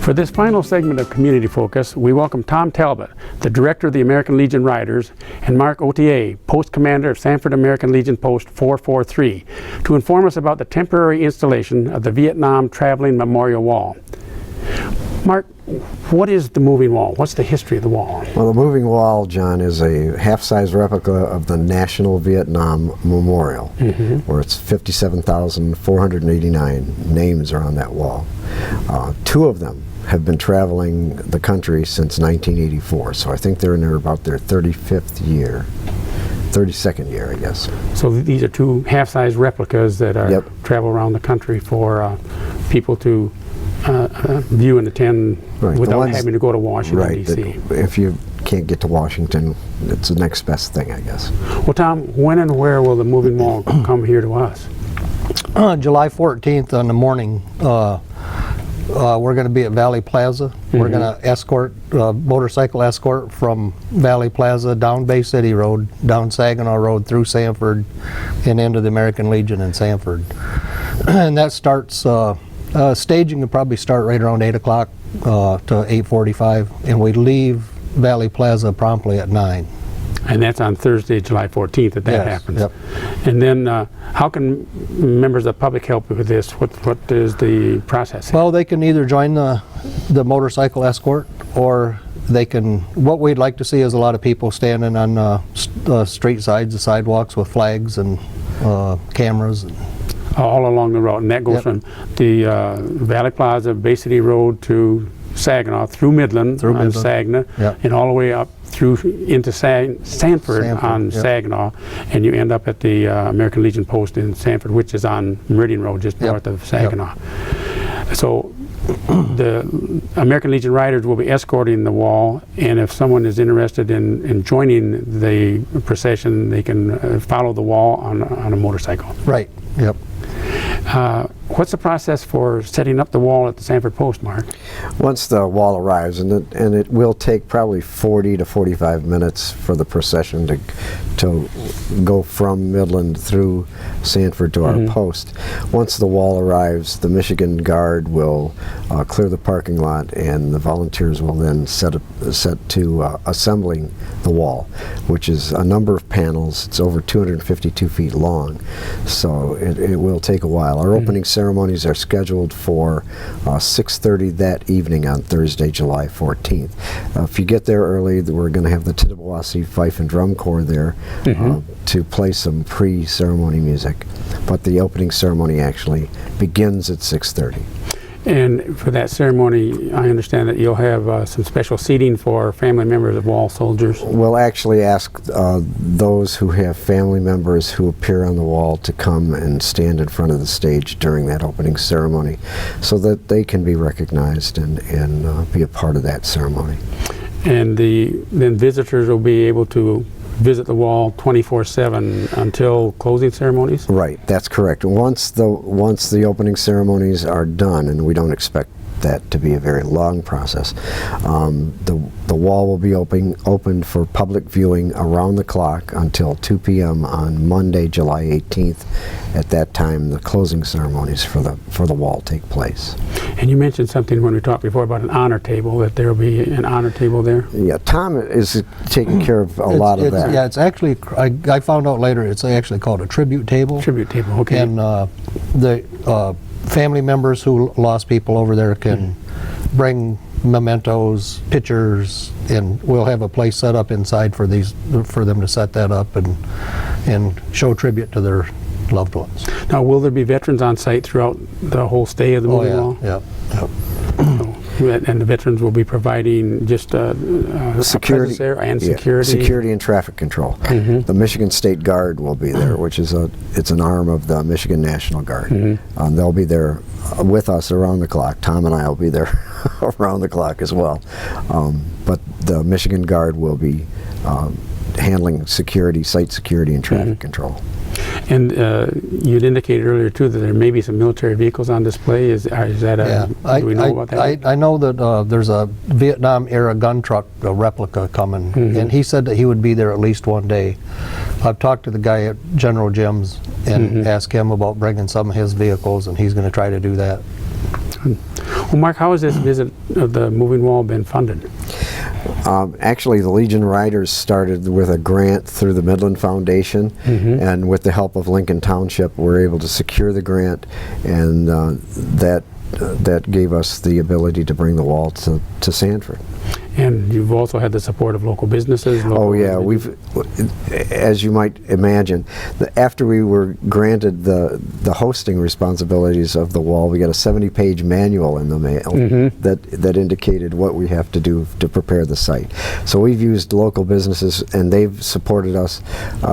For this final segment of Community Focus, we welcome Tom Talbot, the Director of the American Legion Riders, and Mark Otier, Post Commander of Sanford American Legion Post 443, to inform us about the temporary installation of the Vietnam Traveling Memorial Wall. Mark, what is the moving wall? What's the history of the wall? Well, the moving wall, John, is a half-size replica of the National Vietnam Memorial, where it's 57,489 names are on that wall. Two of them have been traveling the country since 1984, so I think they're in about their 35th year. 32nd year, I guess. So these are two half-size replicas that are travel around the country for people to view and attend without having to go to Washington, D.C. If you can't get to Washington, it's the next best thing, I guess. Well, Tom, when and where will the moving wall come here to us? July 14th in the morning. We're going to be at Valley Plaza. We're going to escort, motorcycle escort from Valley Plaza down Bay City Road, down Saginaw Road, through Sanford, and into the American Legion in Sanford. And that starts, staging will probably start right around 8 o'clock to 8:45, and we leave Valley Plaza promptly at 9. And that's on Thursday, July 14th that happens. Yep. And then how can members of the public help with this? What is the process? Well, they can either join the motorcycle escort, or they can, what we'd like to see is a lot of people standing on the street sides, the sidewalks with flags and cameras. All along the road. And that goes from the Valley Plaza, Bay City Road to Saginaw, through Midland, on Saginaw, and all the way up through into Sanford on Saginaw, and you end up at the American Legion Post in Sanford, which is on Meridian Road, just north of Saginaw. So the American Legion Riders will be escorting the wall, and if someone is interested in joining the procession, they can follow the wall on a motorcycle. Right, yep. What's the process for setting up the wall at the Sanford Post, Mark? Once the wall arrives, and it will take probably 40 to 45 minutes for the procession to go from Midland through Sanford to our post. Once the wall arrives, the Michigan Guard will clear the parking lot, and the volunteers will then set to assembling the wall, which is a number of panels. It's over 252 feet long, so it will take a while. Our opening ceremonies are scheduled for 6:30 that evening on Thursday, July 14th. If you get there early, we're going to have the Tittabawassee Fife and Drum Corps there to play some pre-ceremony music. But the opening ceremony actually begins at 6:30. And for that ceremony, I understand that you'll have some special seating for family members of wall soldiers. We'll actually ask those who have family members who appear on the wall to come and stand in front of the stage during that opening ceremony, so that they can be recognized and be a part of that ceremony. And then visitors will be able to visit the wall 24/7 until closing ceremonies? Right, that's correct. Once the opening ceremonies are done, and we don't expect that to be a very long process, the wall will be opened for public viewing around the clock until 2 p.m. on Monday, July 18th. At that time, the closing ceremonies for the wall take place. And you mentioned something when we talked before about an honor table, that there will be an honor table there? Yeah, Tom is taking care of a lot of that. Yeah, it's actually, I found out later, it's actually called a tribute table. Tribute table, okay. And the family members who lost people over there can bring mementos, pictures, and we'll have a place set up inside for them to set that up and show tribute to their loved ones. Now, will there be veterans on site throughout the whole stay of the moving wall? Yeah. And the veterans will be providing just security there and security. Security and traffic control. The Michigan State Guard will be there, which is it's an arm of the Michigan National Guard. They'll be there with us around the clock. Tom and I will be there around the clock as well. But the Michigan Guard will be handling security, site security, and traffic control. And you'd indicated earlier too that there may be some military vehicles on display. Is that do we know about that? I know that there's a Vietnam era gun truck, a replica coming, and he said that he would be there at least one day. I've talked to the guy at General Jim's and asked him about bringing some of his vehicles, and he's going to try to do that. Well, Mark, how has this visit of the moving wall been funded? Actually, the Legion Riders started with a grant through the Midland Foundation, and with the help of Lincoln Township, we were able to secure the grant, and that gave us the ability to bring the wall to Sanford. And you've also had the support of local businesses? Oh yeah, as you might imagine, after we were granted the hosting responsibilities of the wall, we got a 70-page manual in the mail that indicated what we have to do to prepare the site. So we've used local businesses, and they've supported us.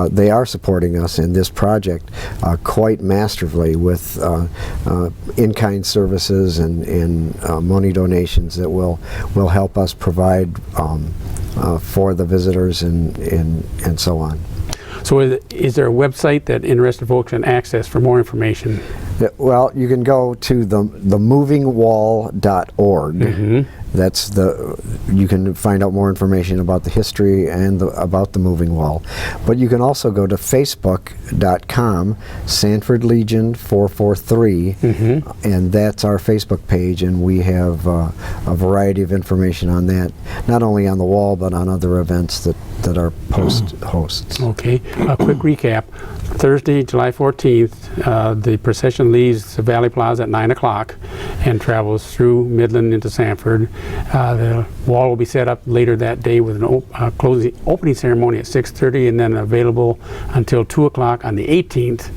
They are supporting us in this project quite masterfully with in-kind services and money donations that will help us provide for the visitors and so on. So is there a website that interested folks can access for more information? Well, you can go to themovingwall.org. That's you can find out more information about the history and about the moving wall. But you can also go to facebook.com, Sanford Legion 443, and that's our Facebook page, and we have a variety of information on that, not only on the wall but on other events that our post hosts. Okay, a quick recap. Thursday, July 14th, the procession leaves the Valley Plaza at 9 o'clock and travels through Midland into Sanford. The wall will be set up later that day with an opening ceremony at 6:30, and then available until 2 o'clock on the 18th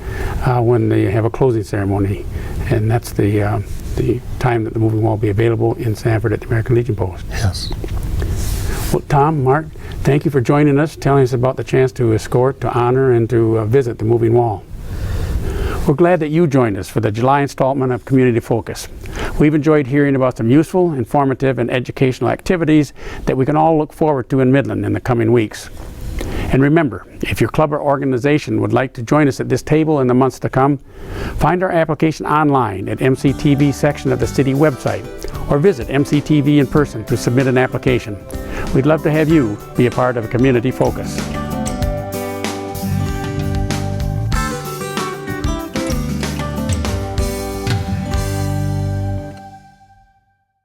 when they have a closing ceremony. And that's the time that the moving wall will be available in Sanford at the American Legion Post. Yes. Well, Tom, Mark, thank you for joining us, telling us about the chance to escort, to honor, and to visit the moving wall. We're glad that you joined us for the July installment of Community Focus. We've enjoyed hearing about some useful, informative, and educational activities that we can all look forward to in Midland in the coming weeks. And remember, if your club or organization would like to join us at this table in the months to come, find our application online at MCTV section of the city website, or visit MCTV in person to submit an application. We'd love to have you be a part of Community Focus.